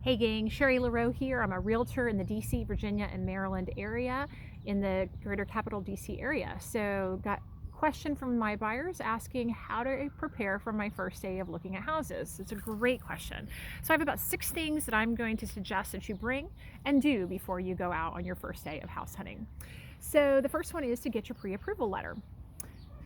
Hey gang, Sherri LaRowe here. I'm a realtor in the DC, Virginia, and Maryland area in the greater capital DC area. So got a question from my buyers asking how to prepare for my first day of looking at houses. It's a great question. So I have about 6 things that I'm going to suggest that you bring and do before you go out on your first day of house hunting. So the first one is to get your pre-approval letter.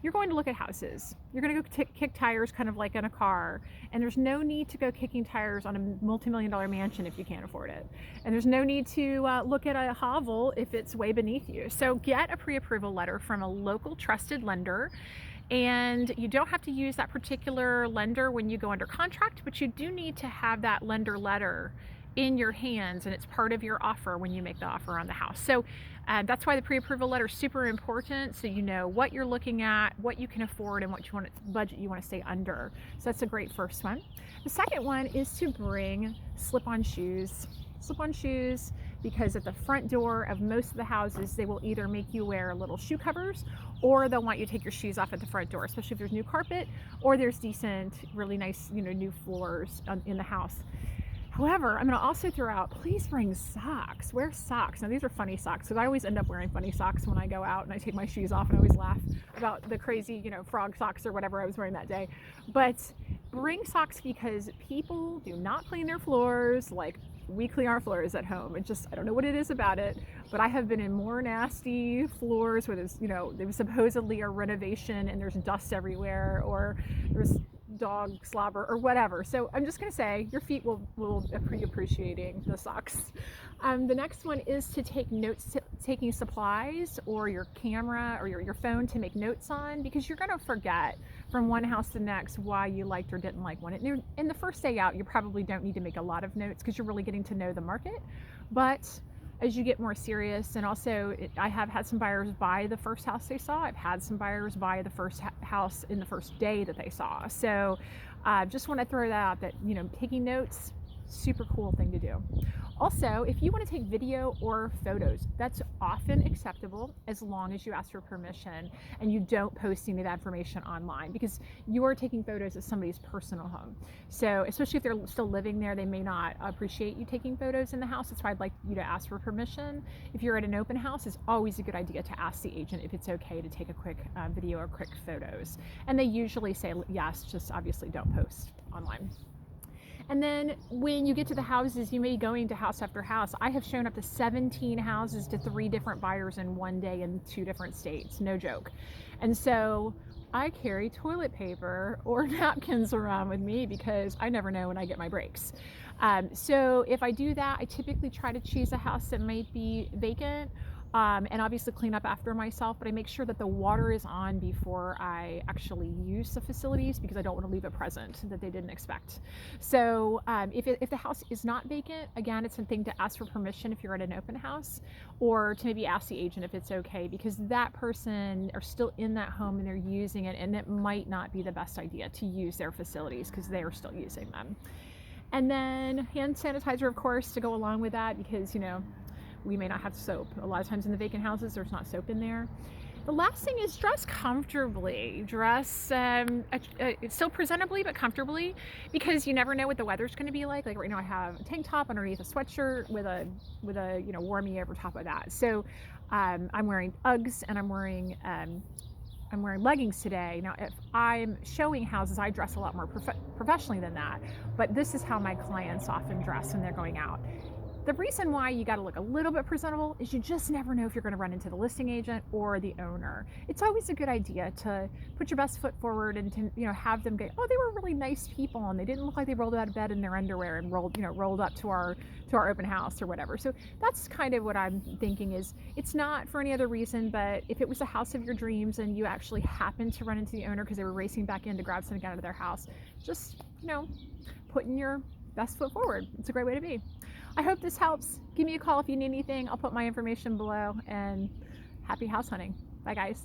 You're going to look at houses. You're going to go kick tires kind of like in a car. And there's no need to go kicking tires on a multi-million-dollar mansion if you can't afford it. And there's no need to look at a hovel if it's way beneath you. So get a pre-approval letter from a local trusted lender. And you don't have to use that particular lender when you go under contract, but you do need to have that lender letter in your hands, and it's part of your offer when you make the offer on the house. So that's why the pre-approval letter is super important, so you know what you're looking at, what you can afford, and what you want budget you want to stay under. So that's a great first one. The second one is to bring slip-on shoes. Slip-on shoes, because at the front door of most of the houses, they will either make you wear little shoe covers, or they'll want you to take your shoes off at the front door, especially if there's new carpet or there's decent, really nice, new floors in the house. However, I'm going to also throw out, please bring socks. Wear socks. Now, these are funny socks because I always end up wearing funny socks when I go out and I take my shoes off, and I always laugh about the crazy, frog socks or whatever I was wearing that day. But bring socks because people do not clean their floors like we clean our floors at home. I don't know what it is about it, but I have been in more nasty floors where there's, there supposedly a renovation and there's dust everywhere, or there's dog slobber or whatever. So I'm just going to say your feet will be appreciating the socks. The next one is to take notes, taking supplies or your camera or your phone to make notes on, because you're going to forget from one house to the next why you liked or didn't like one. In the first day out, you probably don't need to make a lot of notes because you're really getting to know the market. But as you get more serious, and also I have had some buyers buy the first house they saw. I've had some buyers buy the first house in the first day that they saw. So just want to throw that out that, taking notes, super cool thing to do. Also, if you want to take video or photos, that's often acceptable as long as you ask for permission and you don't post any of that information online, because you are taking photos of somebody's personal home. So especially if they're still living there, they may not appreciate you taking photos in the house. That's why I'd like you to ask for permission. If you're at an open house, it's always a good idea to ask the agent if it's okay to take a quick video or quick photos. And they usually say yes, just obviously don't post online. And then when you get to the houses, you may be going to house after house. I have shown up to 17 houses to 3 different buyers in one day in 2 different states, no joke. And so I carry toilet paper or napkins around with me because I never know when I get my breaks. So if I do that, I typically try to choose a house that might be vacant, and obviously clean up after myself, but I make sure that the water is on before I actually use the facilities, because I don't want to leave a present that they didn't expect. So if the house is not vacant, again, it's a thing to ask for permission if you're at an open house, or to maybe ask the agent if it's okay, because that person are still in that home and they're using it, and it might not be the best idea to use their facilities because they are still using them. And then hand sanitizer, of course, to go along with that, because we may not have soap. A lot of times in the vacant houses, there's not soap in there. The last thing is dress comfortably. Dress still presentably, but comfortably, because you never know what the weather's going to be like. Like right now, I have a tank top underneath a sweatshirt with a warmie over top of that. So I'm wearing Uggs and I'm wearing leggings today. Now, if I'm showing houses, I dress a lot more professionally than that. But this is how my clients often dress when they're going out. The reason why you got to look a little bit presentable is you just never know if you're going to run into the listing agent or the owner. It's always a good idea to put your best foot forward and to have them go, oh, they were really nice people and they didn't look like they rolled out of bed in their underwear and rolled up to our open house or whatever. So that's kind of what I'm thinking. Is it's not for any other reason, but if it was a house of your dreams and you actually happened to run into the owner because they were racing back in to grab something out of their house, just putting your best foot forward. It's a great way to be. I hope this helps. Give me a call if you need anything. I'll put my information below, and happy house hunting. Bye guys.